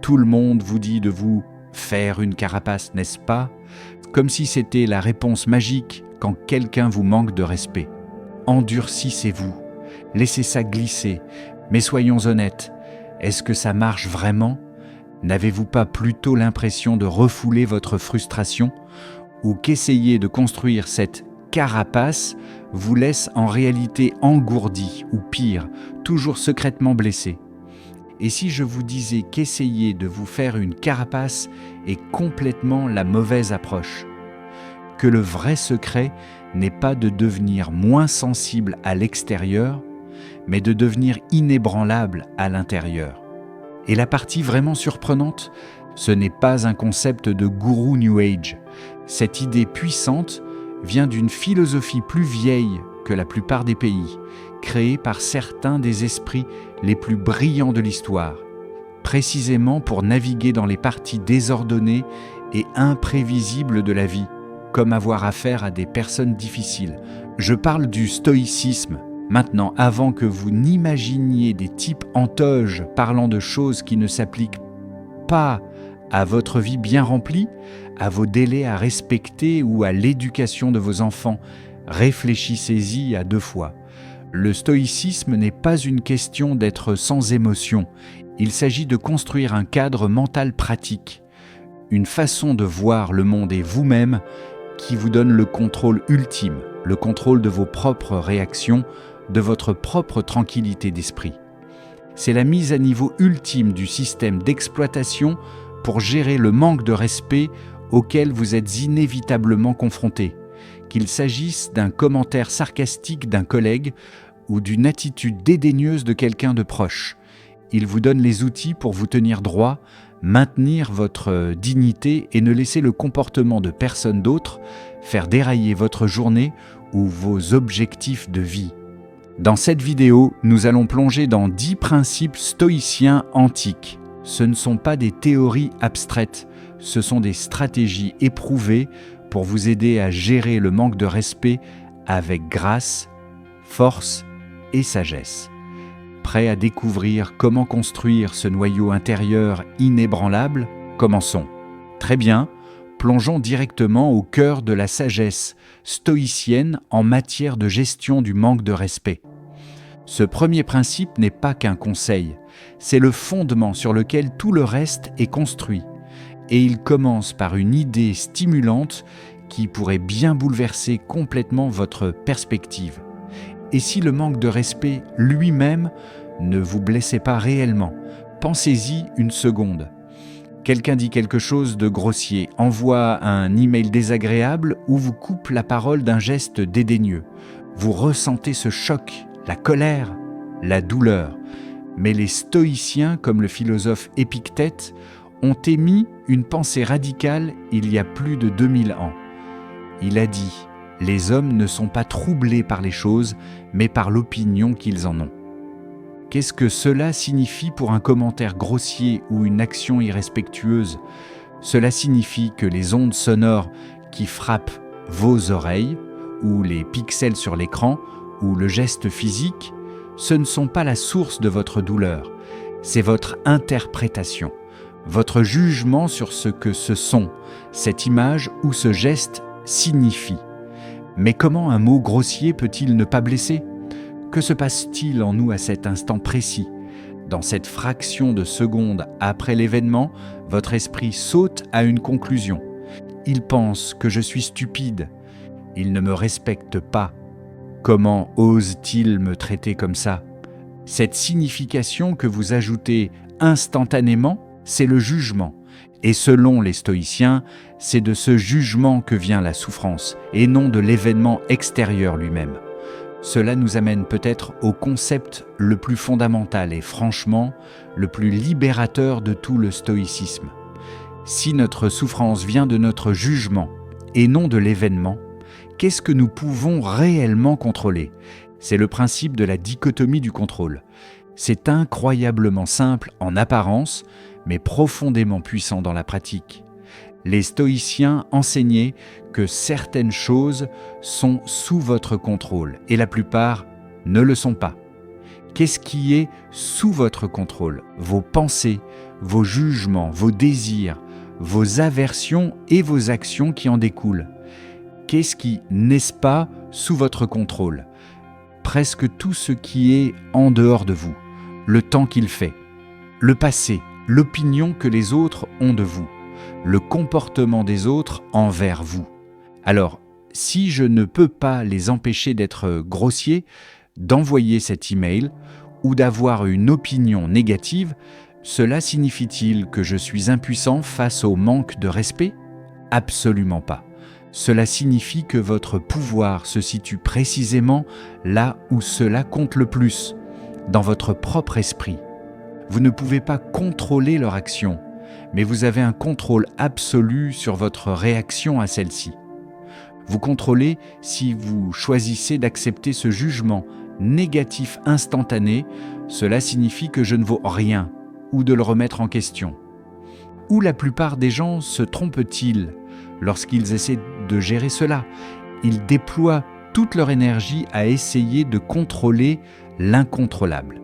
Tout le monde vous dit de vous faire une carapace, n'est-ce pas? Comme si c'était la réponse magique quand quelqu'un vous manque de respect. Endurcissez-vous, laissez ça glisser, mais soyons honnêtes, est-ce que ça marche vraiment? N'avez-vous pas plutôt l'impression de refouler votre frustration ou qu'essayer de construire cette carapace vous laisse en réalité engourdi ou pire, toujours secrètement blessé? Et si je vous disais qu'essayer de vous faire une carapace est complètement la mauvaise approche? Que le vrai secret n'est pas de devenir moins sensible à l'extérieur, mais de devenir inébranlable à l'intérieur. Et la partie vraiment surprenante, ce n'est pas un concept de gourou New Age. Cette idée puissante vient d'une philosophie plus vieille que la plupart des pays, créée par certains des esprits les plus brillants de l'histoire, précisément pour naviguer dans les parties désordonnées et imprévisibles de la vie, comme avoir affaire à des personnes difficiles. Je parle du stoïcisme. Maintenant, avant que vous n'imaginiez des types en toge parlant de choses qui ne s'appliquent pas à votre vie bien remplie, à vos délais à respecter ou à l'éducation de vos enfants, réfléchissez-y à 2 fois. Le stoïcisme n'est pas une question d'être sans émotion, il s'agit de construire un cadre mental pratique, une façon de voir le monde et vous-même qui vous donne le contrôle ultime, le contrôle de vos propres réactions, de votre propre tranquillité d'esprit. C'est la mise à niveau ultime du système d'exploitation pour gérer le manque de respect auquel vous êtes inévitablement confronté, qu'il s'agisse d'un commentaire sarcastique d'un collègue ou d'une attitude dédaigneuse de quelqu'un de proche. Il vous donne les outils pour vous tenir droit, maintenir votre dignité et ne laisser le comportement de personne d'autre faire dérailler votre journée ou vos objectifs de vie. Dans cette vidéo, nous allons plonger dans 10 principes stoïciens antiques. Ce ne sont pas des théories abstraites, ce sont des stratégies éprouvées pour vous aider à gérer le manque de respect avec grâce, force et sagesse. Prêt à découvrir comment construire ce noyau intérieur inébranlable? Commençons. Très bien, plongeons directement au cœur de la sagesse stoïcienne en matière de gestion du manque de respect. Ce premier principe n'est pas qu'un conseil, c'est le fondement sur lequel tout le reste est construit. Et il commence par une idée stimulante qui pourrait bien bouleverser complètement votre perspective. Et si le manque de respect lui-même ne vous blessait pas réellement? Pensez-y une seconde. Quelqu'un dit quelque chose de grossier, envoie un email désagréable ou vous coupe la parole d'un geste dédaigneux. Vous ressentez ce choc, la colère, la douleur. Mais les stoïciens, comme le philosophe Épictète, ont émis une pensée radicale il y a plus de 2000 ans. Il a dit « Les hommes ne sont pas troublés par les choses, mais par l'opinion qu'ils en ont. » Qu'est-ce que cela signifie pour un commentaire grossier ou une action irrespectueuse? Cela signifie que les ondes sonores qui frappent vos oreilles, ou les pixels sur l'écran, ou le geste physique, ce ne sont pas la source de votre douleur, c'est votre interprétation, votre jugement sur ce que ce son, cette image ou ce geste signifie. Mais comment un mot grossier peut-il ne pas blesser? Que se passe-t-il en nous à cet instant précis? Dans cette fraction de seconde après l'événement, votre esprit saute à une conclusion. Il pense que je suis stupide. Il ne me respecte pas. Comment ose-t-il me traiter comme ça? Cette signification que vous ajoutez instantanément, c'est le jugement. Et selon les stoïciens, c'est de ce jugement que vient la souffrance, et non de l'événement extérieur lui-même. Cela nous amène peut-être au concept le plus fondamental et franchement le plus libérateur de tout le stoïcisme. Si notre souffrance vient de notre jugement et non de l'événement, qu'est-ce que nous pouvons réellement contrôler? C'est le principe de la dichotomie du contrôle. C'est incroyablement simple en apparence, mais profondément puissant dans la pratique. Les stoïciens enseignaient que certaines choses sont sous votre contrôle et la plupart ne le sont pas. Qu'est-ce qui est sous votre contrôle? Vos pensées, vos jugements, vos désirs, vos aversions et vos actions qui en découlent. Qu'est-ce qui n'est pas sous votre contrôle? Presque tout ce qui est en dehors de vous, le temps qu'il fait, le passé, l'opinion que les autres ont de vous, le comportement des autres envers vous. Alors, si je ne peux pas les empêcher d'être grossiers, d'envoyer cet email ou d'avoir une opinion négative, cela signifie-t-il que je suis impuissant face au manque de respect? Absolument pas. Cela signifie que votre pouvoir se situe précisément là où cela compte le plus, dans votre propre esprit. Vous ne pouvez pas contrôler leur action, mais vous avez un contrôle absolu sur votre réaction à celle-ci. Vous contrôlez si vous choisissez d'accepter ce jugement négatif instantané, cela signifie que je ne vaux rien, ou de le remettre en question. Où la plupart des gens se trompent-ils lorsqu'ils essaient de gérer cela? Ils déploient toute leur énergie à essayer de contrôler l'incontrôlable.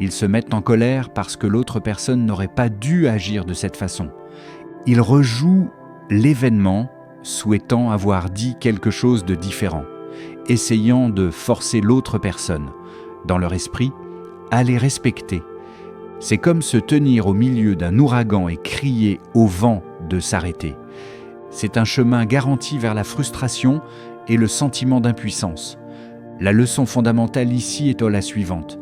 Ils se mettent en colère parce que l'autre personne n'aurait pas dû agir de cette façon. Ils rejouent l'événement, souhaitant avoir dit quelque chose de différent, essayant de forcer l'autre personne, dans leur esprit, à les respecter. C'est comme se tenir au milieu d'un ouragan et crier au vent de s'arrêter. C'est un chemin garanti vers la frustration et le sentiment d'impuissance. La leçon fondamentale ici est la suivante.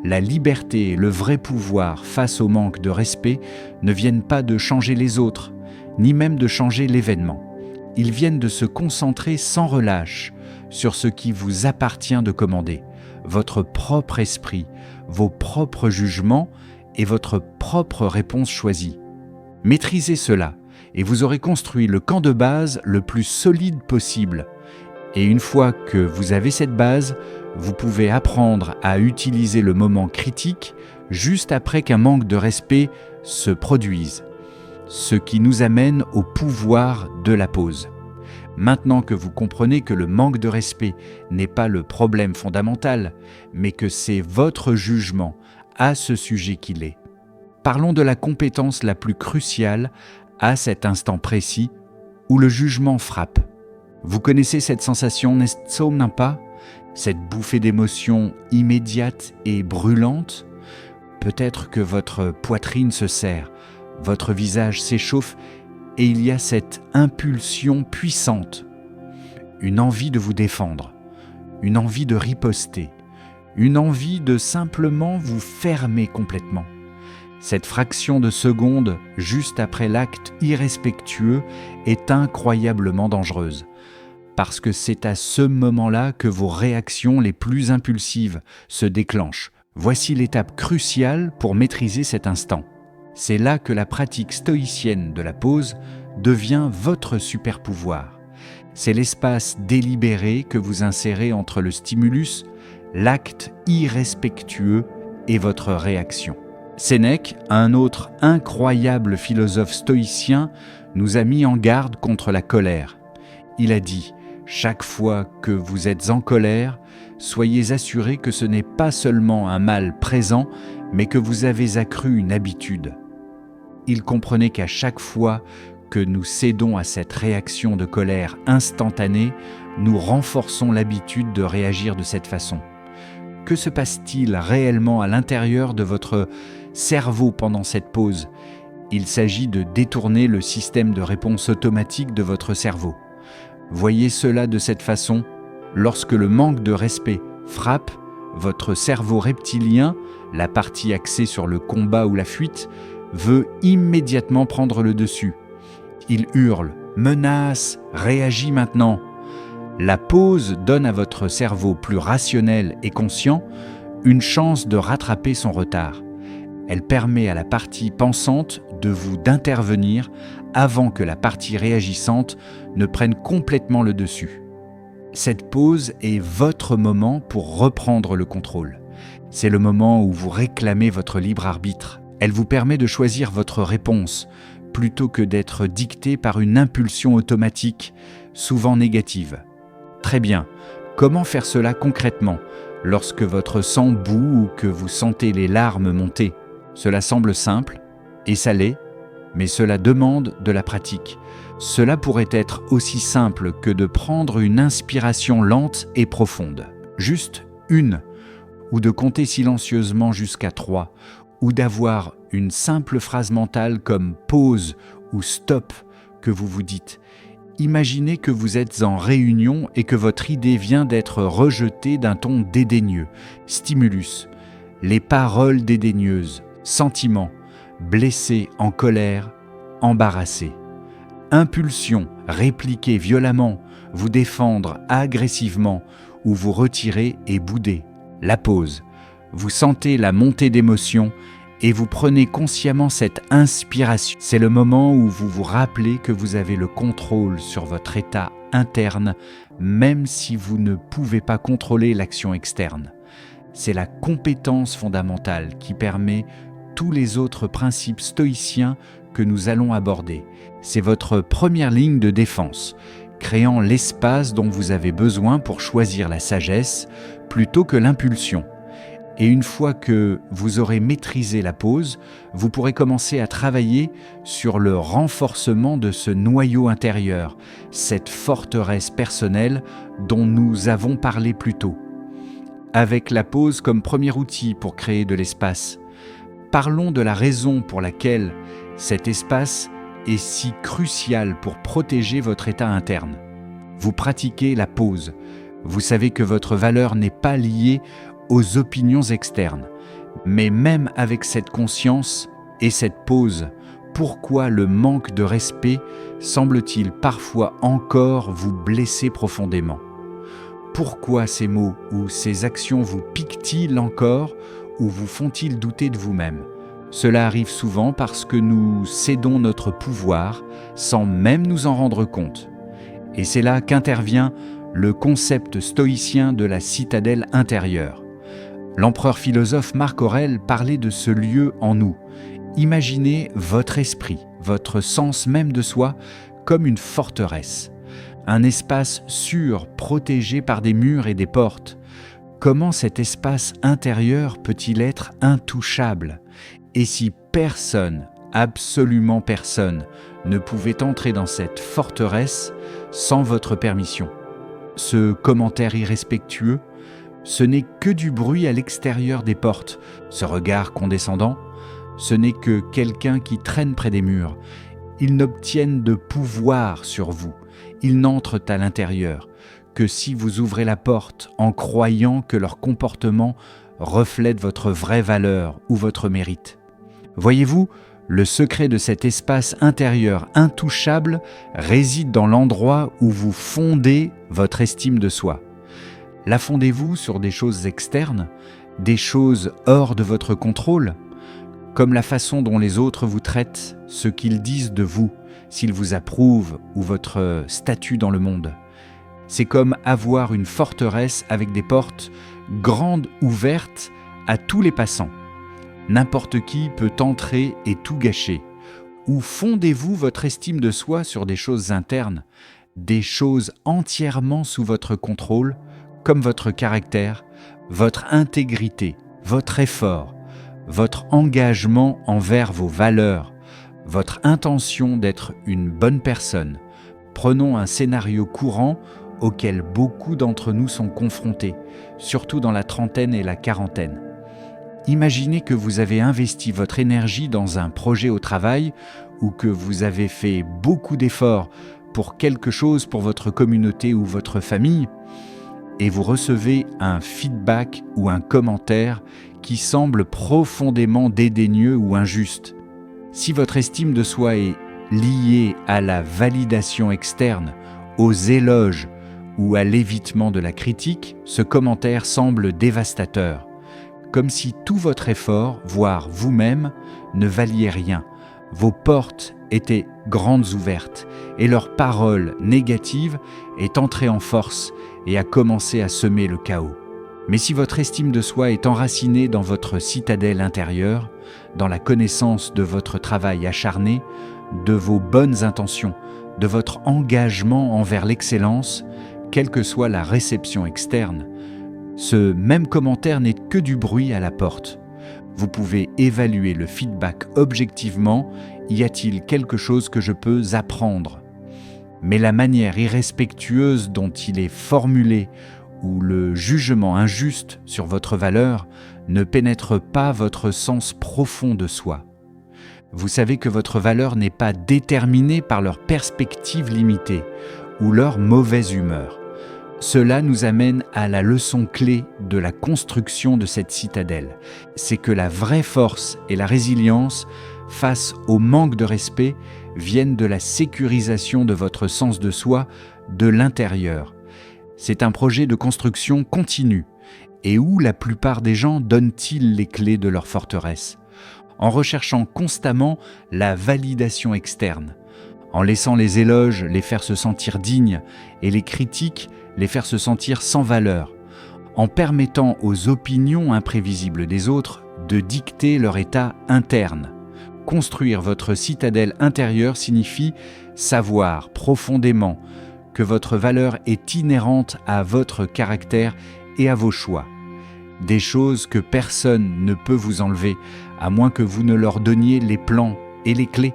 La liberté et le vrai pouvoir face au manque de respect ne viennent pas de changer les autres, ni même de changer l'événement. Ils viennent de se concentrer sans relâche sur ce qui vous appartient de commander, votre propre esprit, vos propres jugements et votre propre réponse choisie. Maîtrisez cela et vous aurez construit le camp de base le plus solide possible. Et une fois que vous avez cette base, vous pouvez apprendre à utiliser le moment critique juste après qu'un manque de respect se produise, ce qui nous amène au pouvoir de la pause. Maintenant que vous comprenez que le manque de respect n'est pas le problème fondamental, mais que c'est votre jugement à ce sujet qu'il est, parlons de la compétence la plus cruciale à cet instant précis où le jugement frappe. Vous connaissez cette sensation, n'est-ce pas? Cette bouffée d'émotions immédiate et brûlante? Peut-être que votre poitrine se serre, votre visage s'échauffe et il y a cette impulsion puissante, une envie de vous défendre, une envie de riposter, une envie de simplement vous fermer complètement. Cette fraction de seconde juste après l'acte irrespectueux est incroyablement dangereuse, parce que c'est à ce moment-là que vos réactions les plus impulsives se déclenchent. Voici l'étape cruciale pour maîtriser cet instant. C'est là que la pratique stoïcienne de la pause devient votre super pouvoir. C'est l'espace délibéré que vous insérez entre le stimulus, l'acte irrespectueux et votre réaction. Sénèque, un autre incroyable philosophe stoïcien, nous a mis en garde contre la colère. Il a dit « Chaque fois que vous êtes en colère, soyez assurés que ce n'est pas seulement un mal présent, mais que vous avez accru une habitude. » Il comprenait qu'à chaque fois que nous cédons à cette réaction de colère instantanée, nous renforçons l'habitude de réagir de cette façon. Que se passe-t-il réellement à l'intérieur de votre cerveau pendant cette pause? Il s'agit de détourner le système de réponse automatique de votre cerveau. Voyez cela de cette façon, lorsque le manque de respect frappe, votre cerveau reptilien, la partie axée sur le combat ou la fuite, veut immédiatement prendre le dessus. Il hurle, menace, réagit maintenant. La pause donne à votre cerveau plus rationnel et conscient une chance de rattraper son retard. Elle permet à la partie pensante d'intervenir avant que la partie réagissante ne prenne complètement le dessus. Cette pause est votre moment pour reprendre le contrôle. C'est le moment où vous réclamez votre libre arbitre. Elle vous permet de choisir votre réponse plutôt que d'être dicté par une impulsion automatique, souvent négative. Très bien, comment faire cela concrètement lorsque votre sang bout ou que vous sentez les larmes monter? Cela semble simple. Et ça l'est, mais cela demande de la pratique. Cela pourrait être aussi simple que de prendre une inspiration lente et profonde, juste une, ou de compter silencieusement jusqu'à 3, ou d'avoir une simple phrase mentale comme pause ou stop que vous vous dites. Imaginez que vous êtes en réunion et que votre idée vient d'être rejetée d'un ton dédaigneux. Stimulus, les paroles dédaigneuses, sentiments, blessé, en colère, embarrassé. Impulsion, répliquer violemment, vous défendre agressivement ou vous retirer et bouder. La pause, vous sentez la montée d'émotion et vous prenez consciemment cette inspiration. C'est le moment où vous vous rappelez que vous avez le contrôle sur votre état interne, même si vous ne pouvez pas contrôler l'action externe. C'est la compétence fondamentale qui permet tous les autres principes stoïciens que nous allons aborder. C'est votre première ligne de défense, créant l'espace dont vous avez besoin pour choisir la sagesse plutôt que l'impulsion. Et une fois que vous aurez maîtrisé la pause, vous pourrez commencer à travailler sur le renforcement de ce noyau intérieur, cette forteresse personnelle dont nous avons parlé plus tôt. Avec la pause comme premier outil pour créer de l'espace, parlons de la raison pour laquelle cet espace est si crucial pour protéger votre état interne. Vous pratiquez la pause. Vous savez que votre valeur n'est pas liée aux opinions externes. Mais même avec cette conscience et cette pause, pourquoi le manque de respect semble-t-il parfois encore vous blesser profondément ? Pourquoi ces mots ou ces actions vous piquent-ils encore ou vous font-ils douter de vous-même ? Cela arrive souvent parce que nous cédons notre pouvoir sans même nous en rendre compte. Et c'est là qu'intervient le concept stoïcien de la citadelle intérieure. L'empereur philosophe Marc Aurèle parlait de ce lieu en nous. Imaginez votre esprit, votre sens même de soi, comme une forteresse. Un espace sûr, protégé par des murs et des portes. Comment cet espace intérieur peut-il être intouchable ? Et si personne, absolument personne, ne pouvait entrer dans cette forteresse sans votre permission ? Ce commentaire irrespectueux, ce n'est que du bruit à l'extérieur des portes. Ce regard condescendant, ce n'est que quelqu'un qui traîne près des murs. Ils n'obtiennent de pouvoir sur vous. Ils n'entrent à l'intérieur que si vous ouvrez la porte en croyant que leur comportement reflète votre vraie valeur ou votre mérite. Voyez-vous, le secret de cet espace intérieur intouchable réside dans l'endroit où vous fondez votre estime de soi. La fondez-vous sur des choses externes, des choses hors de votre contrôle, comme la façon dont les autres vous traitent, ce qu'ils disent de vous, s'ils vous approuvent ou votre statut dans le monde. C'est comme avoir une forteresse avec des portes grandes ouvertes à tous les passants. N'importe qui peut entrer et tout gâcher. Ou fondez-vous votre estime de soi sur des choses internes, des choses entièrement sous votre contrôle, comme votre caractère, votre intégrité, votre effort, votre engagement envers vos valeurs, votre intention d'être une bonne personne. Prenons un scénario courant auquel beaucoup d'entre nous sont confrontés, surtout dans la trentaine et la quarantaine. Imaginez que vous avez investi votre énergie dans un projet au travail ou que vous avez fait beaucoup d'efforts pour quelque chose pour votre communauté ou votre famille et vous recevez un feedback ou un commentaire qui semble profondément dédaigneux ou injuste. Si votre estime de soi est liée à la validation externe, aux éloges ou à l'évitement de la critique, ce commentaire semble dévastateur, comme si tout votre effort, voire vous-même, ne valiez rien. Vos portes étaient grandes ouvertes et leur parole négative est entrée en force et a commencé à semer le chaos. Mais si votre estime de soi est enracinée dans votre citadelle intérieure, dans la connaissance de votre travail acharné, de vos bonnes intentions, de votre engagement envers l'excellence, quelle que soit la réception externe, ce même commentaire n'est que du bruit à la porte. Vous pouvez évaluer le feedback objectivement. Y a-t-il quelque chose que je peux apprendre ? Mais la manière irrespectueuse dont il est formulé ou le jugement injuste sur votre valeur ne pénètre pas votre sens profond de soi. Vous savez que votre valeur n'est pas déterminée par leur perspective limitée ou leur mauvaise humeur. Cela nous amène à la leçon clé de la construction de cette citadelle. C'est que la vraie force et la résilience face au manque de respect viennent de la sécurisation de votre sens de soi de l'intérieur. C'est un projet de construction continue. Et où la plupart des gens donnent-ils les clés de leur forteresse ? En recherchant constamment la validation externe, en laissant les éloges les faire se sentir dignes et les critiques les faire se sentir sans valeur, en permettant aux opinions imprévisibles des autres de dicter leur état interne. Construire votre citadelle intérieure signifie savoir profondément que votre valeur est inhérente à votre caractère et à vos choix. Des choses que personne ne peut vous enlever, à moins que vous ne leur donniez les plans et les clés.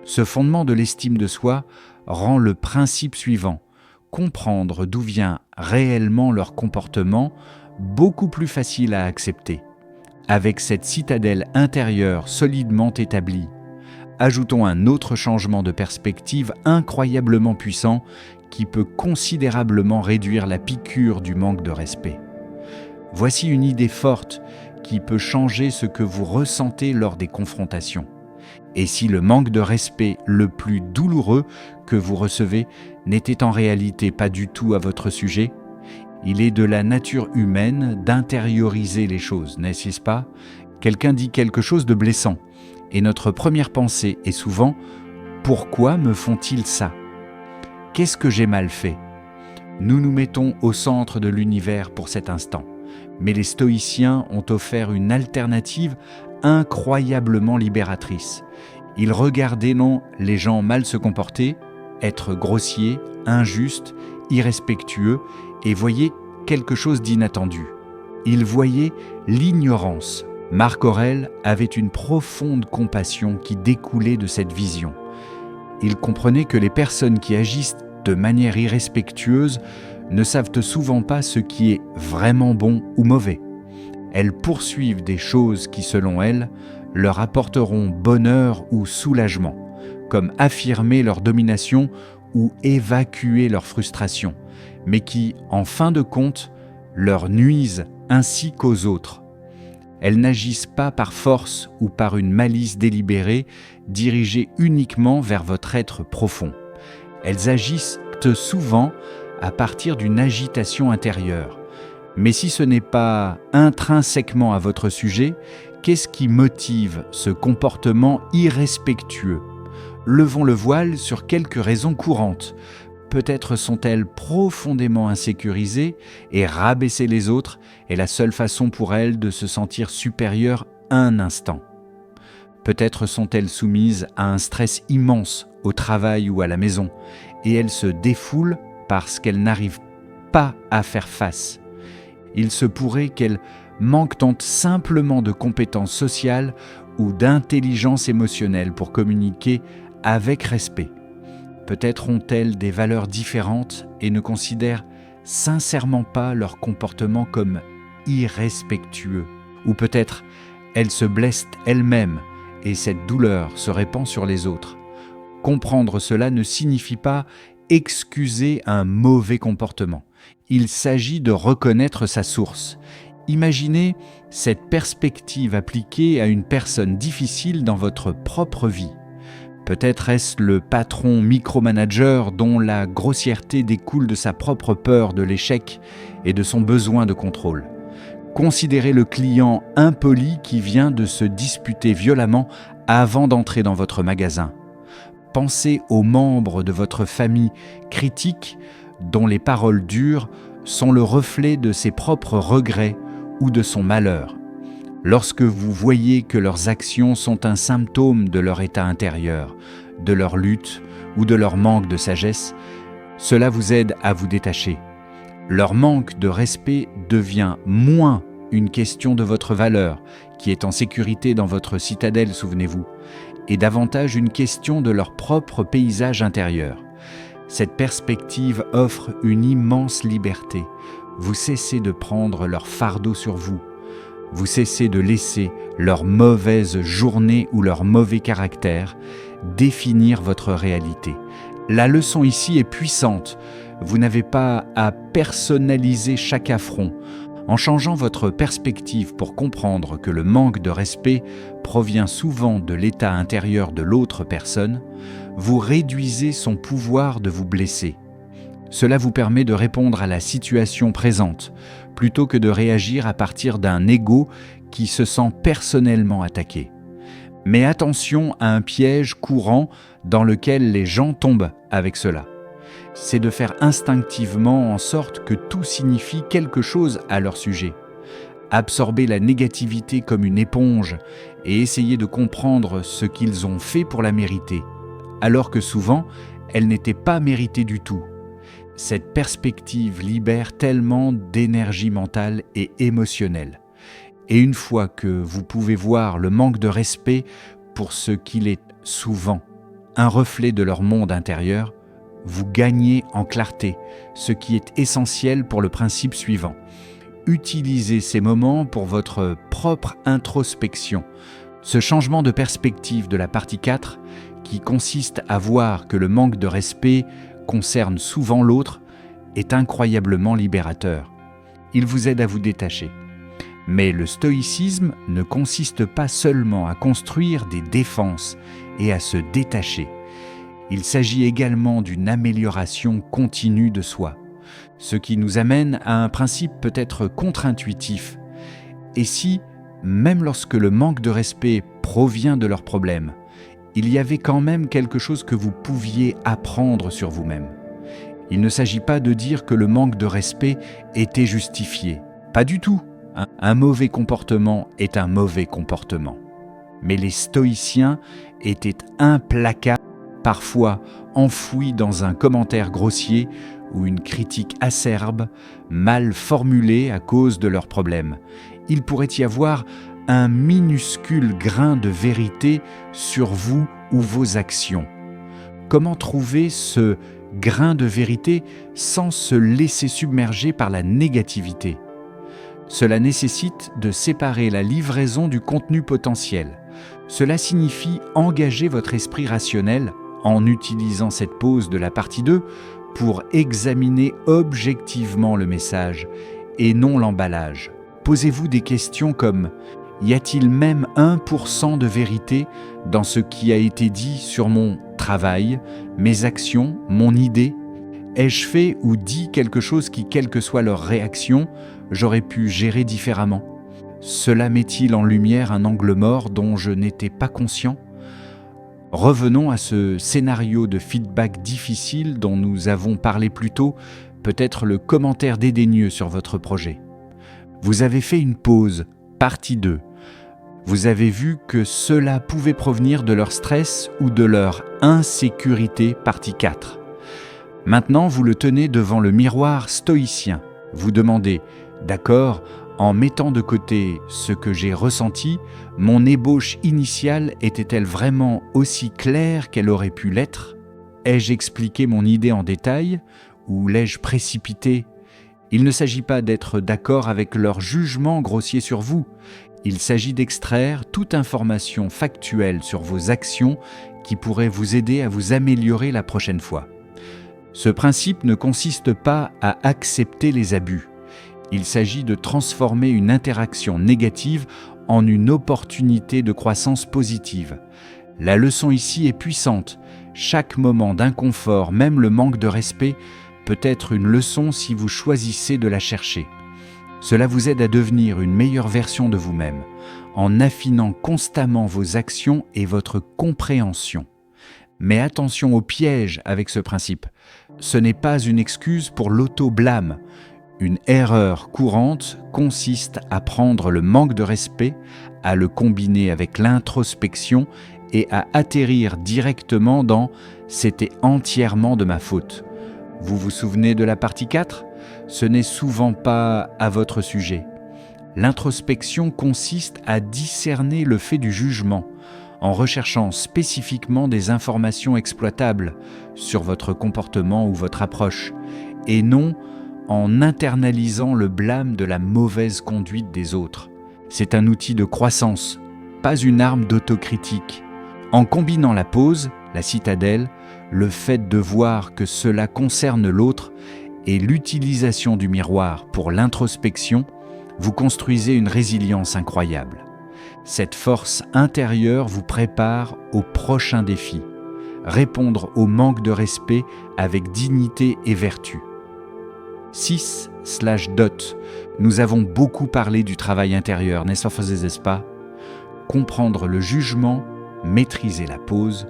Ce fondement de l'estime de soi rend le principe suivant, comprendre d'où vient réellement leur comportement, beaucoup plus facile à accepter. Avec cette citadelle intérieure solidement établie, ajoutons un autre changement de perspective incroyablement puissant qui peut considérablement réduire la piqûre du manque de respect. Voici une idée forte qui peut changer ce que vous ressentez lors des confrontations. Et si le manque de respect le plus douloureux que vous recevez n'était en réalité pas du tout à votre sujet, il est de la nature humaine d'intérioriser les choses, n'est-ce pas ? Quelqu'un dit quelque chose de blessant, et notre première pensée est souvent « Pourquoi me font-ils ça ? Qu'est-ce que j'ai mal fait ?» Nous nous mettons au centre de l'univers pour cet instant. Mais les stoïciens ont offert une alternative incroyablement libératrice. Ils regardaient non les gens mal se comporter, être grossiers, injustes, irrespectueux, et voyaient quelque chose d'inattendu. Ils voyaient l'ignorance. Marc Aurèle avait une profonde compassion qui découlait de cette vision. Il comprenait que les personnes qui agissent de manière irrespectueuse ne savent souvent pas ce qui est vraiment bon ou mauvais. Elles poursuivent des choses qui, selon elles, leur apporteront bonheur ou soulagement, comme affirmer leur domination ou évacuer leur frustration, mais qui, en fin de compte, leur nuisent ainsi qu'aux autres. Elles n'agissent pas par force ou par une malice délibérée, dirigée uniquement vers votre être profond. Elles agissent souvent à partir d'une agitation intérieure. Mais si ce n'est pas intrinsèquement à votre sujet, qu'est-ce qui motive ce comportement irrespectueux ? Levons le voile sur quelques raisons courantes. Peut-être sont-elles profondément insécurisées et rabaisser les autres est la seule façon pour elles de se sentir supérieures un instant. Peut-être sont-elles soumises à un stress immense au travail ou à la maison et elles se défoulent parce qu'elles n'arrivent pas à faire face. Il se pourrait qu'elles manquent simplement de compétences sociales ou d'intelligence émotionnelle pour communiquer avec respect. Peut-être ont-elles des valeurs différentes et ne considèrent sincèrement pas leur comportement comme irrespectueux. Ou peut-être elles se blessent elles-mêmes et cette douleur se répand sur les autres. Comprendre cela ne signifie pas excuser un mauvais comportement. Il s'agit de reconnaître sa source. Imaginez cette perspective appliquée à une personne difficile dans votre propre vie. Peut-être est-ce le patron micromanager dont la grossièreté découle de sa propre peur de l'échec et de son besoin de contrôle. Considérez le client impoli qui vient de se disputer violemment avant d'entrer dans votre magasin. Pensez aux membres de votre famille critiques dont les paroles dures sont le reflet de ses propres regrets ou de son malheur. Lorsque vous voyez que leurs actions sont un symptôme de leur état intérieur, de leur lutte ou de leur manque de sagesse, cela vous aide à vous détacher. Leur manque de respect devient moins une question de votre valeur qui est en sécurité dans votre citadelle, souvenez-vous, est davantage une question de leur propre paysage intérieur. Cette perspective offre une immense liberté. Vous cessez de prendre leur fardeau sur vous. Vous cessez de laisser leur mauvaise journée ou leur mauvais caractère définir votre réalité. La leçon ici est puissante. Vous n'avez pas à personnaliser chaque affront. En changeant votre perspective pour comprendre que le manque de respect provient souvent de l'état intérieur de l'autre personne, vous réduisez son pouvoir de vous blesser. Cela vous permet de répondre à la situation présente, plutôt que de réagir à partir d'un ego qui se sent personnellement attaqué. Mais attention à un piège courant dans lequel les gens tombent avec cela. C'est de faire instinctivement en sorte que tout signifie quelque chose à leur sujet. Absorber la négativité comme une éponge et essayer de comprendre ce qu'ils ont fait pour la mériter, alors que souvent, elle n'était pas méritée du tout. Cette perspective libère tellement d'énergie mentale et émotionnelle. Et une fois que vous pouvez voir le manque de respect pour ce qu'il est souvent, un reflet de leur monde intérieur, vous gagnez en clarté, ce qui est essentiel pour le principe suivant. Utilisez ces moments pour votre propre introspection. Ce changement de perspective de la partie 4, qui consiste à voir que le manque de respect concerne souvent l'autre, est incroyablement libérateur. Il vous aide à vous détacher. Mais le stoïcisme ne consiste pas seulement à construire des défenses et à se détacher. Il s'agit également d'une amélioration continue de soi, ce qui nous amène à un principe peut-être contre-intuitif. Et si, même lorsque le manque de respect provient de leurs problèmes, il y avait quand même quelque chose que vous pouviez apprendre sur vous-même? Il ne s'agit pas de dire que le manque de respect était justifié. Pas du tout. Un mauvais comportement est un mauvais comportement. Mais les stoïciens étaient implacables, parfois enfouis dans un commentaire grossier ou une critique acerbe, mal formulée à cause de leurs problèmes. Il pourrait y avoir un minuscule grain de vérité sur vous ou vos actions. Comment trouver ce grain de vérité sans se laisser submerger par la négativité? Cela nécessite de séparer la livraison du contenu potentiel. Cela signifie engager votre esprit rationnel en utilisant cette pause de la partie 2 pour examiner objectivement le message et non l'emballage. Posez-vous des questions comme « Y a-t-il même 1% de vérité dans ce qui a été dit sur mon travail, mes actions, mon idée ? Ai-je fait ou dit quelque chose qui, quelle que soit leur réaction, j'aurais pu gérer différemment ? Cela met-il en lumière un angle mort dont je n'étais pas conscient ? Revenons à ce scénario de feedback difficile dont nous avons parlé plus tôt, peut-être le commentaire dédaigneux sur votre projet. Vous avez fait une pause, partie 2. Vous avez vu que cela pouvait provenir de leur stress ou de leur insécurité, partie 4. Maintenant, vous le tenez devant le miroir stoïcien. Vous demandez « D'accord, en mettant de côté ce que j'ai ressenti, mon ébauche initiale était-elle vraiment aussi claire qu'elle aurait pu l'être ? Ai-je expliqué mon idée en détail ou l'ai-je précipité ? Il ne s'agit pas d'être d'accord avec leur jugement grossier sur vous. Il s'agit d'extraire toute information factuelle sur vos actions qui pourrait vous aider à vous améliorer la prochaine fois. Ce principe ne consiste pas à accepter les abus. Il s'agit de transformer une interaction négative en une opportunité de croissance positive. La leçon ici est puissante. Chaque moment d'inconfort, même le manque de respect, peut être une leçon si vous choisissez de la chercher. Cela vous aide à devenir une meilleure version de vous-même, en affinant constamment vos actions et votre compréhension. Mais attention au piège avec ce principe. Ce n'est pas une excuse pour l'auto-blâme. Une erreur courante consiste à prendre le manque de respect, à le combiner avec l'introspection et à atterrir directement dans « c'était entièrement de ma faute ». Vous vous souvenez de la partie 4 ? Ce n'est souvent pas à votre sujet. L'introspection consiste à discerner le fait du jugement, en recherchant spécifiquement des informations exploitables sur votre comportement ou votre approche, et non en internalisant le blâme de la mauvaise conduite des autres. C'est un outil de croissance, pas une arme d'autocritique. En combinant la pause, la citadelle, le fait de voir que cela concerne l'autre et l'utilisation du miroir pour l'introspection, vous construisez une résilience incroyable. Cette force intérieure vous prépare au prochain défi, répondre au manque de respect avec dignité et vertu. 6/dot. Nous avons beaucoup parlé du travail intérieur, n'est-ce pas? Comprendre le jugement, maîtriser la pause,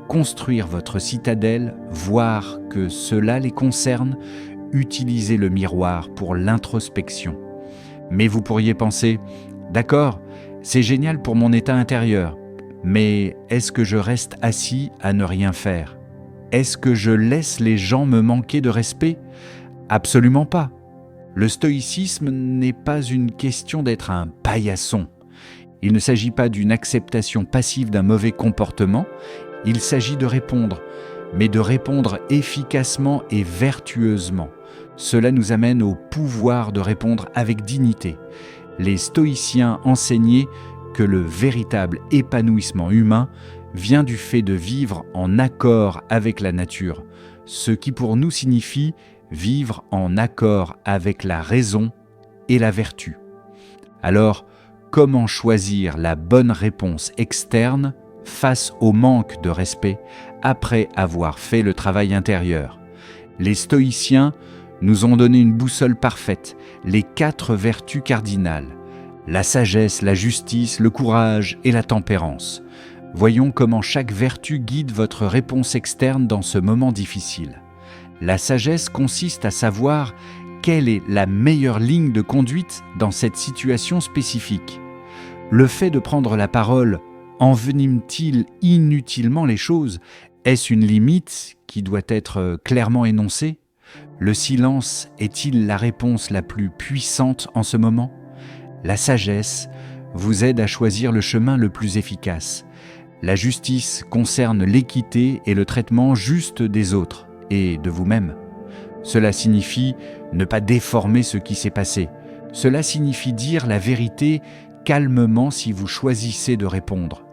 construire votre citadelle, voir que cela les concerne, utiliser le miroir pour l'introspection. Mais vous pourriez penser, d'accord, c'est génial pour mon état intérieur, mais est-ce que je reste assis à ne rien faire? Est-ce que je laisse les gens me manquer de respect? Absolument pas. Le stoïcisme n'est pas une question d'être un paillasson. Il ne s'agit pas d'une acceptation passive d'un mauvais comportement, il s'agit de répondre, mais de répondre efficacement et vertueusement. Cela nous amène au pouvoir de répondre avec dignité. Les stoïciens enseignaient que le véritable épanouissement humain vient du fait de vivre en accord avec la nature, ce qui pour nous signifie vivre en accord avec la raison et la vertu. Alors, comment choisir la bonne réponse externe face au manque de respect après avoir fait le travail intérieur? Les stoïciens nous ont donné une boussole parfaite, les 4 vertus cardinales, la sagesse, la justice, le courage et la tempérance. Voyons comment chaque vertu guide votre réponse externe dans ce moment difficile. La sagesse consiste à savoir quelle est la meilleure ligne de conduite dans cette situation spécifique. Le fait de prendre la parole envenime-t-il inutilement les choses? Est-ce une limite qui doit être clairement énoncée? Le silence est-il la réponse la plus puissante en ce moment? La sagesse vous aide à choisir le chemin le plus efficace. La justice concerne l'équité et le traitement juste des autres et de vous-même. Cela signifie ne pas déformer ce qui s'est passé. Cela signifie dire la vérité calmement si vous choisissez de répondre.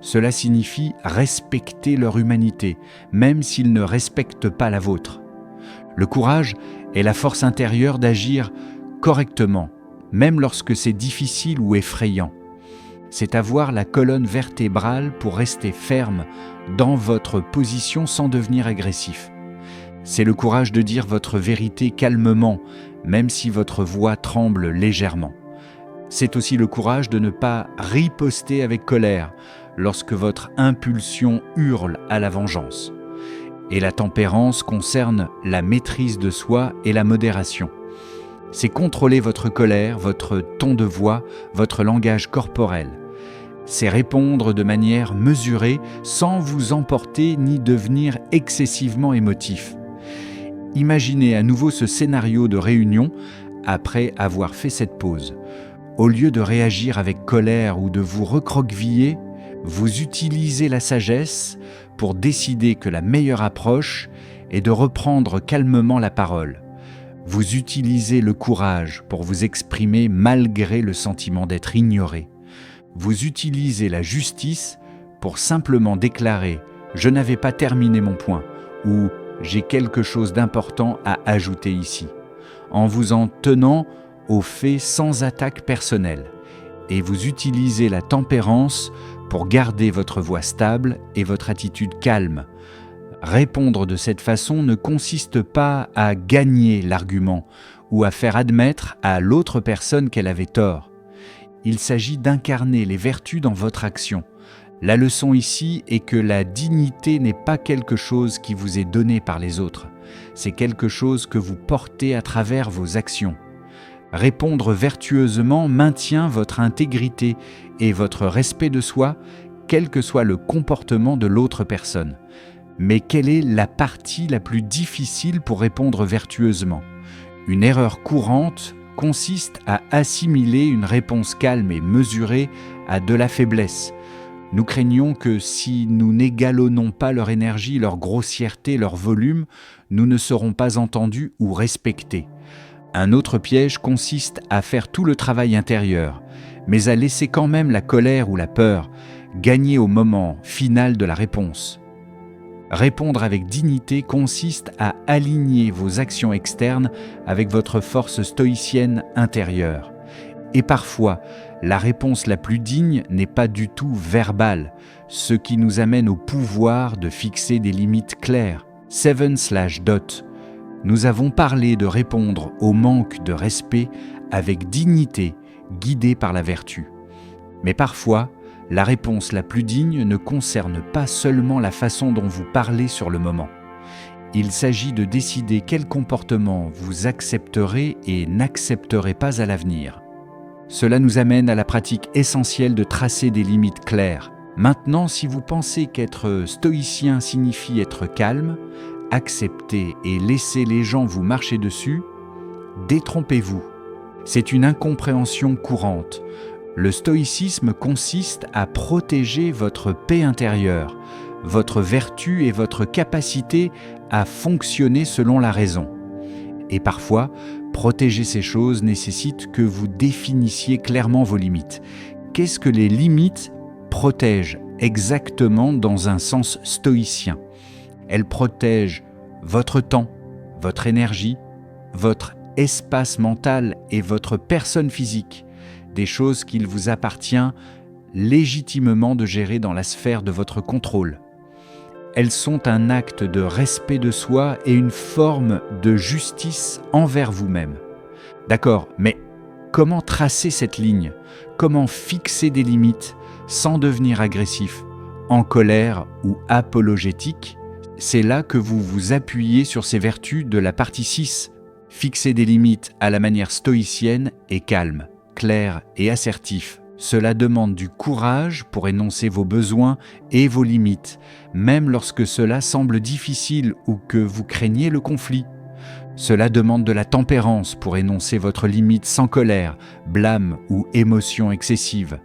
Cela signifie respecter leur humanité, même s'ils ne respectent pas la vôtre. Le courage est la force intérieure d'agir correctement, même lorsque c'est difficile ou effrayant. C'est avoir la colonne vertébrale pour rester ferme dans votre position sans devenir agressif. C'est le courage de dire votre vérité calmement, même si votre voix tremble légèrement. C'est aussi le courage de ne pas riposter avec colère lorsque votre impulsion hurle à la vengeance. Et la tempérance concerne la maîtrise de soi et la modération. C'est contrôler votre colère, votre ton de voix, votre langage corporel. C'est répondre de manière mesurée sans vous emporter ni devenir excessivement émotif. Imaginez à nouveau ce scénario de réunion après avoir fait cette pause. Au lieu de réagir avec colère ou de vous recroqueviller, vous utilisez la sagesse pour décider que la meilleure approche est de reprendre calmement la parole. Vous utilisez le courage pour vous exprimer malgré le sentiment d'être ignoré. Vous utilisez la justice pour simplement déclarer « je n'avais pas terminé mon point » ou « j'ai quelque chose d'important à ajouter ici », en vous en tenant aux faits sans attaque personnelle. Et vous utilisez la tempérance pour garder votre voix stable et votre attitude calme. Répondre de cette façon ne consiste pas à gagner l'argument ou à faire admettre à l'autre personne qu'elle avait tort. Il s'agit d'incarner les vertus dans votre action. La leçon ici est que la dignité n'est pas quelque chose qui vous est donné par les autres. C'est quelque chose que vous portez à travers vos actions. Répondre vertueusement maintient votre intégrité et votre respect de soi, quel que soit le comportement de l'autre personne. Mais quelle est la partie la plus difficile pour répondre vertueusement? Une erreur courante consiste à assimiler une réponse calme et mesurée à de la faiblesse. Nous craignons que si nous n'égalonnons pas leur énergie, leur grossièreté, leur volume, nous ne serons pas entendus ou respectés. Un autre piège consiste à faire tout le travail intérieur, mais à laisser quand même la colère ou la peur gagner au moment final de la réponse. Répondre avec dignité consiste à aligner vos actions externes avec votre force stoïcienne intérieure. Et parfois, la réponse la plus digne n'est pas du tout verbale, ce qui nous amène au pouvoir de fixer des limites claires. 7/. Nous avons parlé de répondre au manque de respect avec dignité, guidée par la vertu. Mais parfois, la réponse la plus digne ne concerne pas seulement la façon dont vous parlez sur le moment. Il s'agit de décider quel comportement vous accepterez et n'accepterez pas à l'avenir. Cela nous amène à la pratique essentielle de tracer des limites claires. Maintenant, si vous pensez qu'être stoïcien signifie être calme, accepter et laisser les gens vous marcher dessus, détrompez-vous. C'est une incompréhension courante. Le stoïcisme consiste à protéger votre paix intérieure, votre vertu et votre capacité à fonctionner selon la raison. Et parfois, protéger ces choses nécessite que vous définissiez clairement vos limites. Qu'est-ce que les limites protègent exactement dans un sens stoïcien? Elles protègent votre temps, votre énergie, votre espace mental et votre personne physique, des choses qu'il vous appartient légitimement de gérer dans la sphère de votre contrôle. Elles sont un acte de respect de soi et une forme de justice envers vous-même. D'accord, mais comment tracer cette ligne? Comment fixer des limites sans devenir agressif, en colère ou apologétique? C'est là que vous vous appuyez sur ces vertus de la partie 6. Fixer des limites à la manière stoïcienne et calme, clair et assertif. Cela demande du courage pour énoncer vos besoins et vos limites, même lorsque cela semble difficile ou que vous craignez le conflit. Cela demande de la tempérance pour énoncer votre limite sans colère, blâme ou émotion excessive.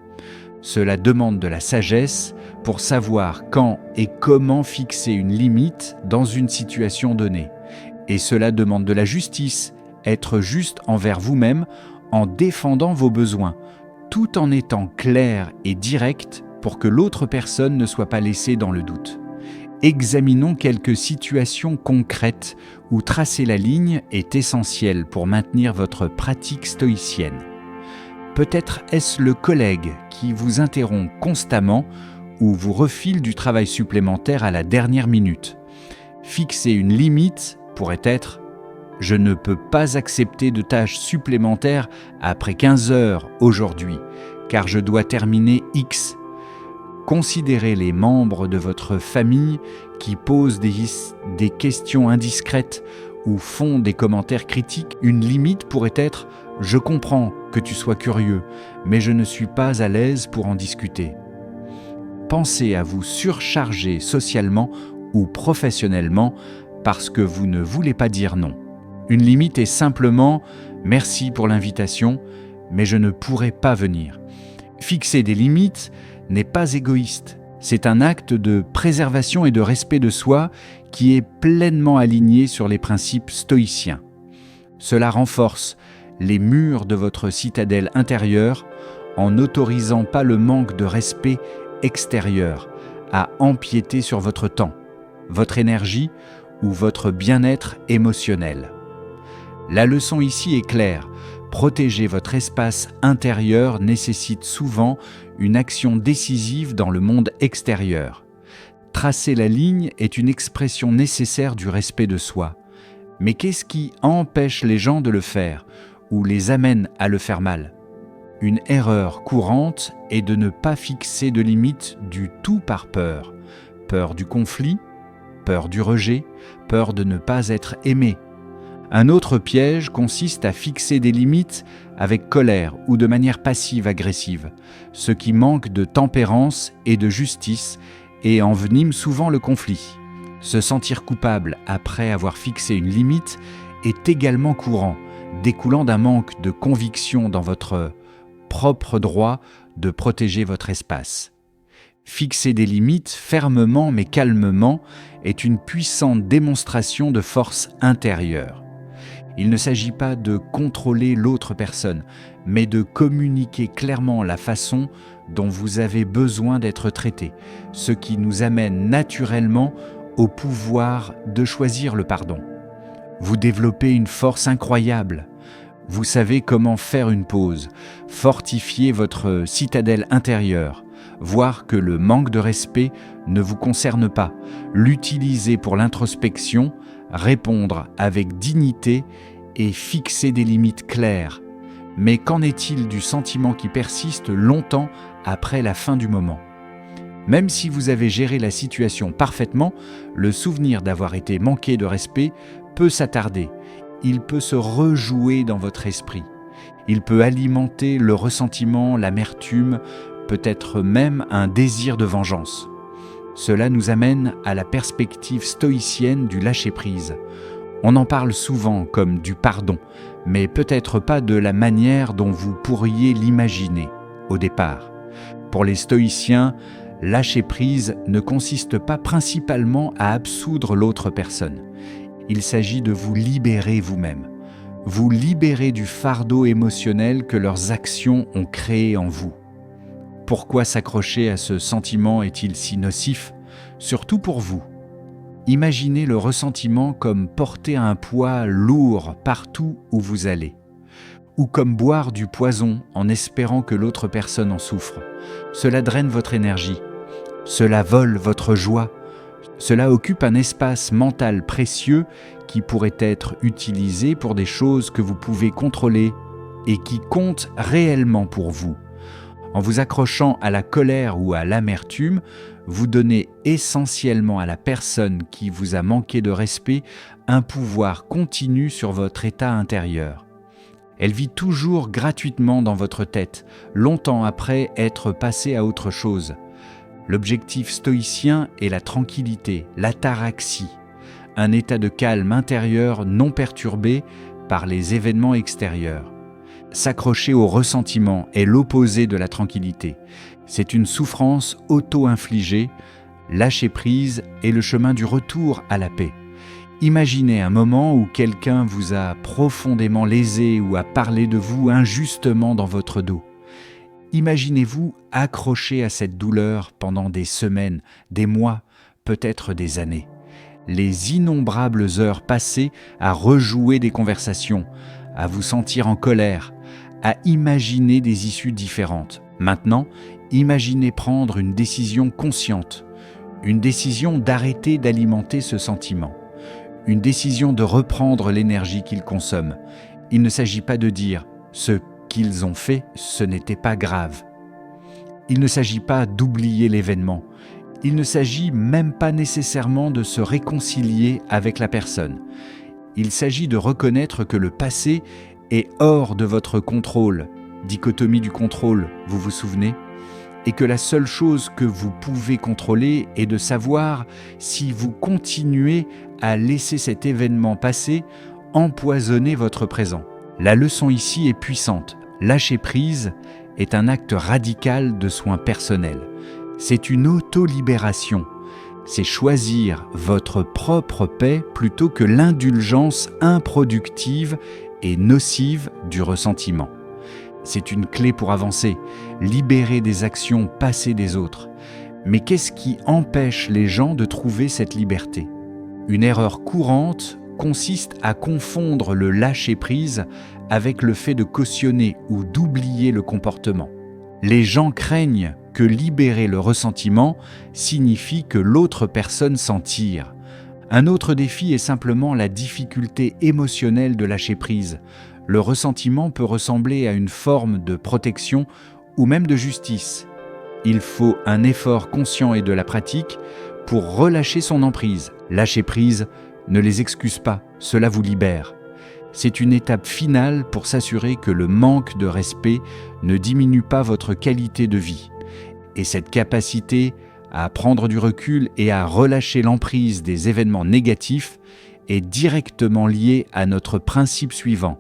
Cela demande de la sagesse pour savoir quand et comment fixer une limite dans une situation donnée. Et cela demande de la justice, être juste envers vous-même en défendant vos besoins, tout en étant clair et direct pour que l'autre personne ne soit pas laissée dans le doute. Examinons quelques situations concrètes où tracer la ligne est essentiel pour maintenir votre pratique stoïcienne. Peut-être est-ce le collègue qui vous interrompt constamment ou vous refile du travail supplémentaire à la dernière minute. Fixer une limite pourrait être « Je ne peux pas accepter de tâches supplémentaires après 15 heures aujourd'hui, car je dois terminer X ». Considérez les membres de votre famille qui posent des questions indiscrètes ou font des commentaires critiques. Une limite pourrait être « Je comprends que tu sois curieux, mais je ne suis pas à l'aise pour en discuter ». Pensez à vous surcharger socialement ou professionnellement parce que vous ne voulez pas dire non. Une limite est simplement « Merci pour l'invitation, mais je ne pourrai pas venir ». Fixer des limites n'est pas égoïste. C'est un acte de préservation et de respect de soi qui est pleinement aligné sur les principes stoïciens. Cela renforce les murs de votre citadelle intérieure en n'autorisant pas le manque de respect extérieur à empiéter sur votre temps, votre énergie ou votre bien-être émotionnel. La leçon ici est claire. Protéger votre espace intérieur nécessite souvent une action décisive dans le monde extérieur. Tracer la ligne est une expression nécessaire du respect de soi. Mais qu'est-ce qui empêche les gens de le faire ou les amène à le faire mal? Une erreur courante est de ne pas fixer de limite du tout par peur. Peur du conflit, peur du rejet, peur de ne pas être aimé. Un autre piège consiste à fixer des limites avec colère ou de manière passive-agressive, ce qui manque de tempérance et de justice et envenime souvent le conflit. Se sentir coupable après avoir fixé une limite est également courant, découlant d'un manque de conviction dans votre propre droit de protéger votre espace. Fixer des limites fermement mais calmement est une puissante démonstration de force intérieure. Il ne s'agit pas de contrôler l'autre personne, mais de communiquer clairement la façon dont vous avez besoin d'être traité, ce qui nous amène naturellement au pouvoir de choisir le pardon. Vous développez une force incroyable. Vous savez comment faire une pause, fortifier votre citadelle intérieure, voir que le manque de respect ne vous concerne pas, l'utiliser pour l'introspection, répondre avec dignité et fixer des limites claires. Mais qu'en est-il du sentiment qui persiste longtemps après la fin du moment ? Même si vous avez géré la situation parfaitement, le souvenir d'avoir été manqué de respect peut s'attarder. Il peut se rejouer dans votre esprit. Il peut alimenter le ressentiment, l'amertume, peut-être même un désir de vengeance. Cela nous amène à la perspective stoïcienne du lâcher-prise. On en parle souvent comme du pardon, mais peut-être pas de la manière dont vous pourriez l'imaginer au départ. Pour les stoïciens, lâcher prise ne consiste pas principalement à absoudre l'autre personne. Il s'agit de vous libérer vous-même, vous libérer du fardeau émotionnel que leurs actions ont créé en vous. Pourquoi s'accrocher à ce sentiment est-il si nocif, surtout pour vous ? Imaginez le ressentiment comme porter un poids lourd partout où vous allez, ou comme boire du poison en espérant que l'autre personne en souffre. Cela draine votre énergie, cela vole votre joie, cela occupe un espace mental précieux qui pourrait être utilisé pour des choses que vous pouvez contrôler et qui comptent réellement pour vous. En vous accrochant à la colère ou à l'amertume, vous donnez essentiellement à la personne qui vous a manqué de respect un pouvoir continu sur votre état intérieur. Elle vit toujours gratuitement dans votre tête, longtemps après être passée à autre chose. L'objectif stoïcien est la tranquillité, l'ataraxie, un état de calme intérieur non perturbé par les événements extérieurs. S'accrocher au ressentiment est l'opposé de la tranquillité. C'est une souffrance auto-infligée. Lâcher prise est le chemin du retour à la paix. Imaginez un moment où quelqu'un vous a profondément lésé ou a parlé de vous injustement dans votre dos. Imaginez-vous accroché à cette douleur pendant des semaines, des mois, peut-être des années. Les innombrables heures passées à rejouer des conversations, à vous sentir en colère, à imaginer des issues différentes. Maintenant, imaginez prendre une décision consciente, une décision d'arrêter d'alimenter ce sentiment, une décision de reprendre l'énergie qu'il consomme. Il ne s'agit pas de dire « ce qu'ils ont fait, ce n'était pas grave ». Il ne s'agit pas d'oublier l'événement. Il ne s'agit même pas nécessairement de se réconcilier avec la personne. Il s'agit de reconnaître que le passé est hors de votre contrôle, dichotomie du contrôle, vous vous souvenez ? Et que la seule chose que vous pouvez contrôler est de savoir si vous continuez à laisser cet événement passé empoisonner votre présent. La leçon ici est puissante. Lâcher prise est un acte radical de soin personnel. C'est une auto-libération. C'est choisir votre propre paix plutôt que l'indulgence improductive et nocive du ressentiment. C'est une clé pour avancer, libérer des actions passées des autres. Mais qu'est-ce qui empêche les gens de trouver cette liberté ? Une erreur courante consiste à confondre le lâcher-prise avec le fait de cautionner ou d'oublier le comportement. Les gens craignent que libérer le ressentiment signifie que l'autre personne s'en tire. Un autre défi est simplement la difficulté émotionnelle de lâcher prise. Le ressentiment peut ressembler à une forme de protection ou même de justice. Il faut un effort conscient et de la pratique pour relâcher son emprise. Lâcher prise ne les excuse pas, cela vous libère. C'est une étape finale pour s'assurer que le manque de respect ne diminue pas votre qualité de vie. Et cette capacité à prendre du recul et à relâcher l'emprise des événements négatifs est directement liée à notre principe suivant: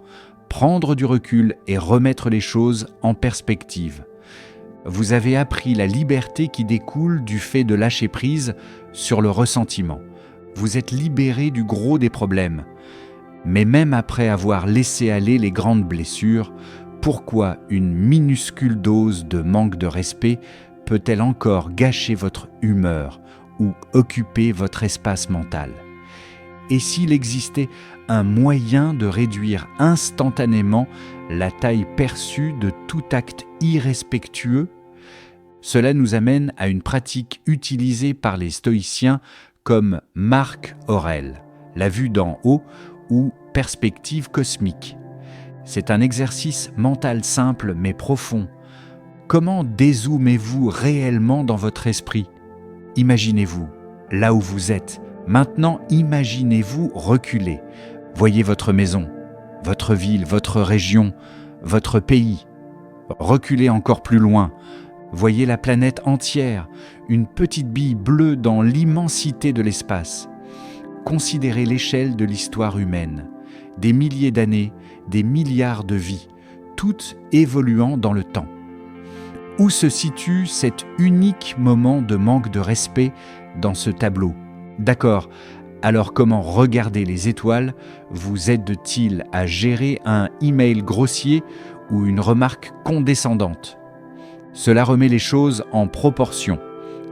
prendre du recul et remettre les choses en perspective. Vous avez appris la liberté qui découle du fait de lâcher prise sur le ressentiment. Vous êtes libéré du gros des problèmes. Mais même après avoir laissé aller les grandes blessures, pourquoi une minuscule dose de manque de respect peut-elle encore gâcher votre humeur ou occuper votre espace mental? Et s'il existait un moyen de réduire instantanément la taille perçue de tout acte irrespectueux? Cela nous amène à une pratique utilisée par les stoïciens comme Marc Aurèle, la vue d'en haut ou perspective cosmique. C'est un exercice mental simple mais profond. Comment dézoomez-vous réellement dans votre esprit? Imaginez-vous là où vous êtes. Maintenant, imaginez-vous reculer. Voyez votre maison, votre ville, votre région, votre pays. Reculez encore plus loin. Voyez la planète entière, une petite bille bleue dans l'immensité de l'espace. Considérez l'échelle de l'histoire humaine. Des milliers d'années, des milliards de vies, toutes évoluant dans le temps. Où se situe cet unique moment de manque de respect dans ce tableau? D'accord, alors comment regarder les étoiles vous aide-t-il à gérer un email grossier ou une remarque condescendante? Cela remet les choses en proportion.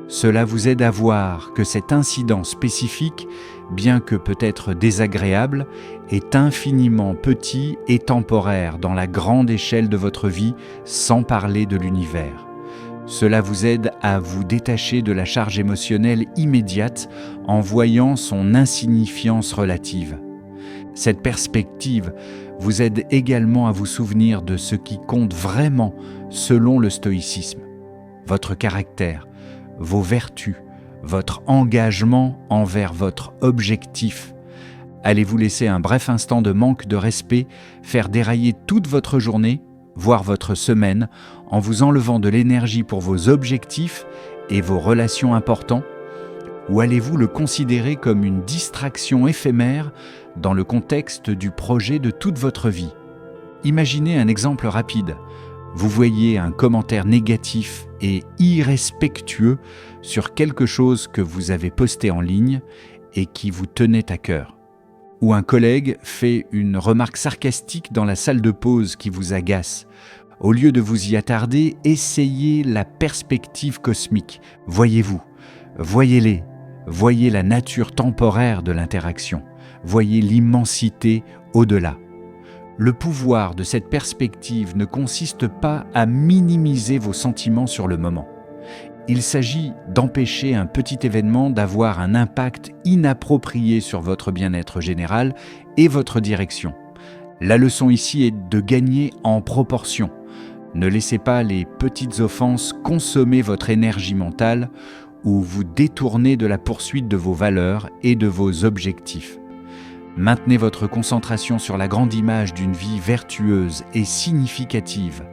Cela vous aide à voir que cet incident spécifique, bien que peut-être désagréable, est infiniment petit et temporaire dans la grande échelle de votre vie, sans parler de l'univers. Cela vous aide à vous détacher de la charge émotionnelle immédiate en voyant son insignifiance relative. Cette perspective vous aide également à vous souvenir de ce qui compte vraiment selon le stoïcisme. Votre caractère, vos vertus, votre engagement envers votre objectif. Allez-vous laisser un bref instant de manque de respect faire dérailler toute votre journée, voire votre semaine, en vous enlevant de l'énergie pour vos objectifs et vos relations importantes? Ou allez-vous le considérer comme une distraction éphémère dans le contexte du projet de toute votre vie? Imaginez un exemple rapide. Vous voyez un commentaire négatif et irrespectueux sur quelque chose que vous avez posté en ligne et qui vous tenait à cœur. Ou un collègue fait une remarque sarcastique dans la salle de pause qui vous agace. Au lieu de vous y attarder, essayez la perspective cosmique. Voyez-vous, voyez-les, voyez la nature temporaire de l'interaction, voyez l'immensité au-delà. Le pouvoir de cette perspective ne consiste pas à minimiser vos sentiments sur le moment. Il s'agit d'empêcher un petit événement d'avoir un impact inapproprié sur votre bien-être général et votre direction. La leçon ici est de gagner en proportion. Ne laissez pas les petites offenses consommer votre énergie mentale ou vous détourner de la poursuite de vos valeurs et de vos objectifs. Maintenez votre concentration sur la grande image d'une vie vertueuse et significative.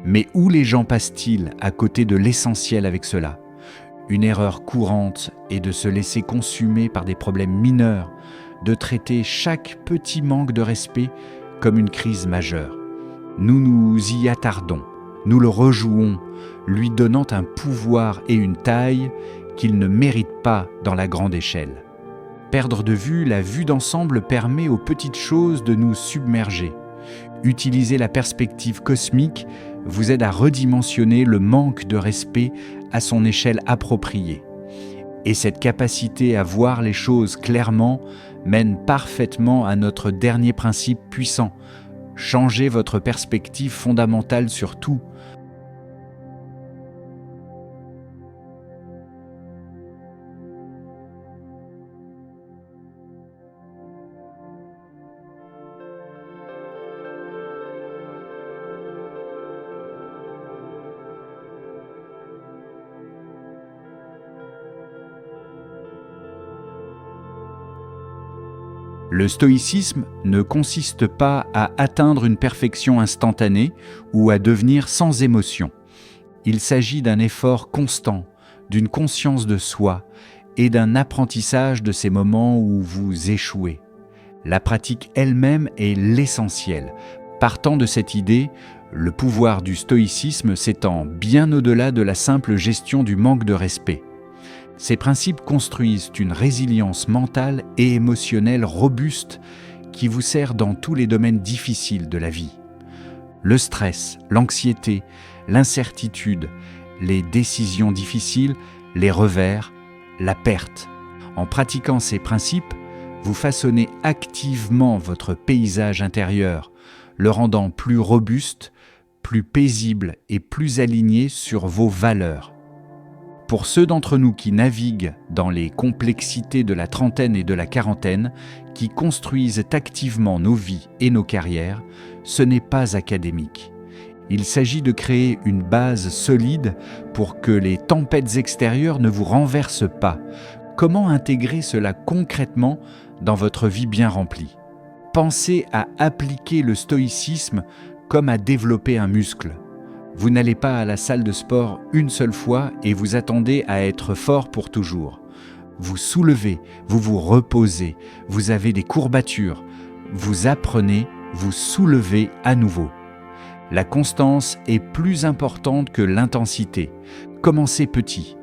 Mais où les gens passent-ils à côté de l'essentiel avec cela? Une erreur courante est de se laisser consumer par des problèmes mineurs, de traiter chaque petit manque de respect comme une crise majeure. Nous nous y attardons, nous le rejouons, lui donnant un pouvoir et une taille qu'il ne mérite pas dans la grande échelle. Perdre de vue la vue d'ensemble permet aux petites choses de nous submerger. Utiliser la perspective cosmique vous aide à redimensionner le manque de respect à son échelle appropriée. Et cette capacité à voir les choses clairement mène parfaitement à notre dernier principe puissant. Changez votre perspective fondamentale sur tout. Le stoïcisme ne consiste pas à atteindre une perfection instantanée ou à devenir sans émotion. Il s'agit d'un effort constant, d'une conscience de soi et d'un apprentissage de ces moments où vous échouez. La pratique elle-même est l'essentiel, Partant de cette idée, le pouvoir du stoïcisme s'étend bien au-delà de la simple gestion du manque de respect. Ces principes construisent une résilience mentale et émotionnelle robuste qui vous sert dans tous les domaines difficiles de la vie. Le stress, l'anxiété, l'incertitude, les décisions difficiles, les revers, la perte. En pratiquant ces principes, vous façonnez activement votre paysage intérieur, le rendant plus robuste, plus paisible et plus aligné sur vos valeurs. Pour ceux d'entre nous qui naviguent dans les complexités de la trentaine et de la quarantaine, qui construisent activement nos vies et nos carrières, ce n'est pas académique. Il s'agit de créer une base solide pour que les tempêtes extérieures ne vous renversent pas. Comment intégrer cela concrètement dans votre vie bien remplie? Pensez à appliquer le stoïcisme comme à développer un muscle. Vous n'allez pas à la salle de sport une seule fois et vous attendez à être fort pour toujours. Vous soulevez, vous vous reposez, vous avez des courbatures, vous apprenez, vous soulevez à nouveau. La constance est plus importante que l'intensité. Commencez petit.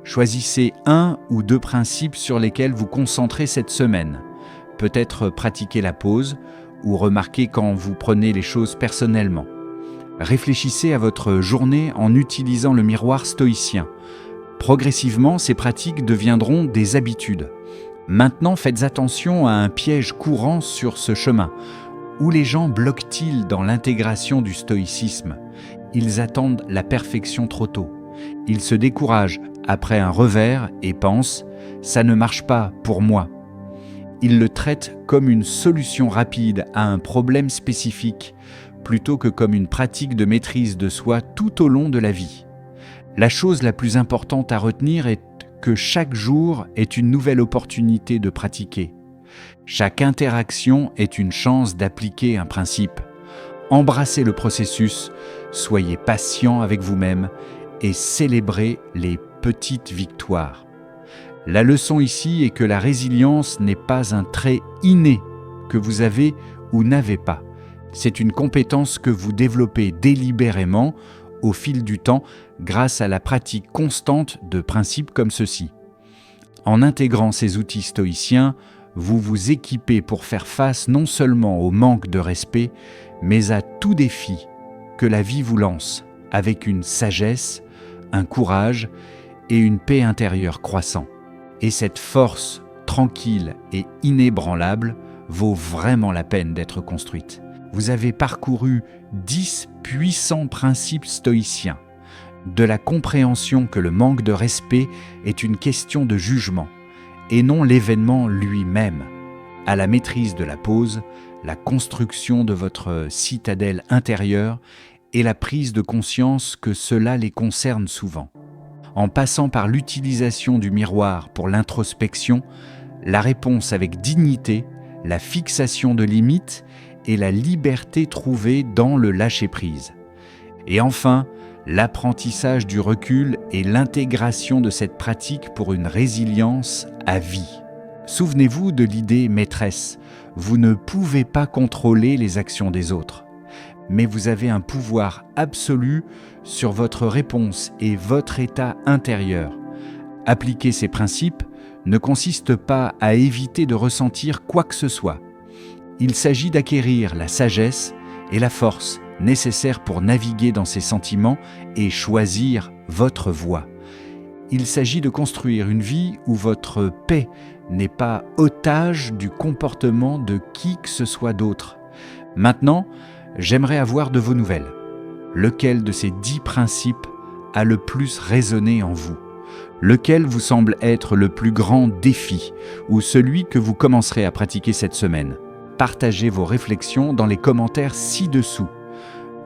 Choisissez 1 ou 2 principes sur lesquels vous concentrez cette semaine. Peut-être pratiquer la pause ou remarquer quand vous prenez les choses personnellement. Réfléchissez à votre journée en utilisant le miroir stoïcien. Progressivement, ces pratiques deviendront des habitudes. Maintenant, faites attention à un piège courant sur ce chemin. Où les gens bloquent-ils dans l'intégration du stoïcisme? Ils attendent la perfection trop tôt. Ils se découragent après un revers et pensent « ça ne marche pas pour moi ». Ils le traitent comme une solution rapide à un problème spécifique, plutôt que comme une pratique de maîtrise de soi tout au long de la vie. La chose la plus importante à retenir est que chaque jour est une nouvelle opportunité de pratiquer. Chaque interaction est une chance d'appliquer un principe. Embrassez le processus, soyez patient avec vous-même et célébrez les petites victoires. La leçon ici est que la résilience n'est pas un trait inné que vous avez ou n'avez pas. C'est une compétence que vous développez délibérément au fil du temps grâce à la pratique constante de principes comme ceux-ci. En intégrant ces outils stoïciens, vous vous équipez pour faire face non seulement au manque de respect, mais à tout défi que la vie vous lance, avec une sagesse, un courage et une paix intérieure croissant. Et cette force tranquille et inébranlable vaut vraiment la peine d'être construite. Vous avez parcouru 10 puissants principes stoïciens, de la compréhension que le manque de respect est une question de jugement, et non l'événement lui-même, à la maîtrise de la pause, la construction de votre citadelle intérieure et la prise de conscience que cela les concerne souvent. En passant par l'utilisation du miroir pour l'introspection, la réponse avec dignité, la fixation de limites et la liberté trouvée dans le lâcher-prise. Et enfin, l'apprentissage du recul et l'intégration de cette pratique pour une résilience à vie. Souvenez-vous de l'idée maîtresse, vous ne pouvez pas contrôler les actions des autres, mais vous avez un pouvoir absolu sur votre réponse et votre état intérieur. Appliquer ces principes ne consiste pas à éviter de ressentir quoi que ce soit. Il s'agit d'acquérir la sagesse et la force nécessaires pour naviguer dans ces sentiments et choisir votre voie. Il s'agit de construire une vie où votre paix n'est pas otage du comportement de qui que ce soit d'autre. Maintenant, j'aimerais avoir de vos nouvelles. Lequel de ces 10 principes a le plus résonné en vous? Lequel vous semble être le plus grand défi ou celui que vous commencerez à pratiquer cette semaine? Partagez vos réflexions dans les commentaires ci-dessous.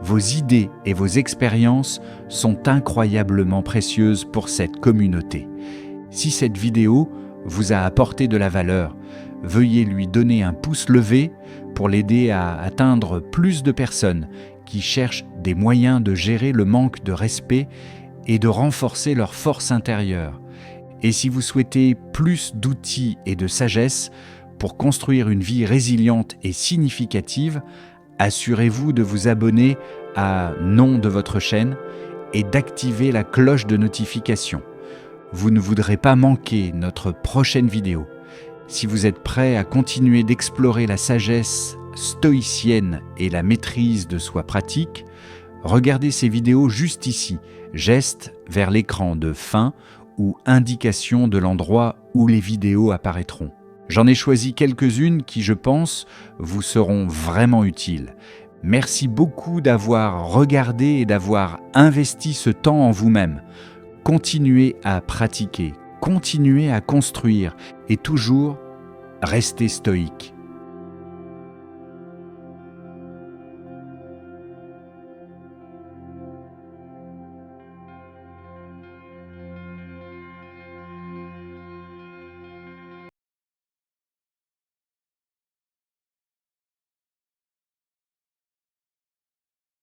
Vos idées et vos expériences sont incroyablement précieuses pour cette communauté. Si cette vidéo vous a apporté de la valeur, veuillez lui donner un pouce levé pour l'aider à atteindre plus de personnes qui cherchent des moyens de gérer le manque de respect et de renforcer leur force intérieure. Et si vous souhaitez plus d'outils et de sagesse pour construire une vie résiliente et significative, Assurez-vous de vous abonner à nom de votre chaîne et d'activer la cloche de notification. Vous ne voudrez pas manquer notre prochaine vidéo. Si vous êtes prêt à continuer d'explorer la sagesse stoïcienne et la maîtrise de soi pratique, regardez ces vidéos juste ici, geste vers l'écran de fin ou indication de l'endroit où les vidéos apparaîtront. J'en ai choisi quelques-unes qui, je pense, vous seront vraiment utiles. Merci beaucoup d'avoir regardé et d'avoir investi ce temps en vous-même. Continuez à pratiquer, continuez à construire et toujours restez stoïque.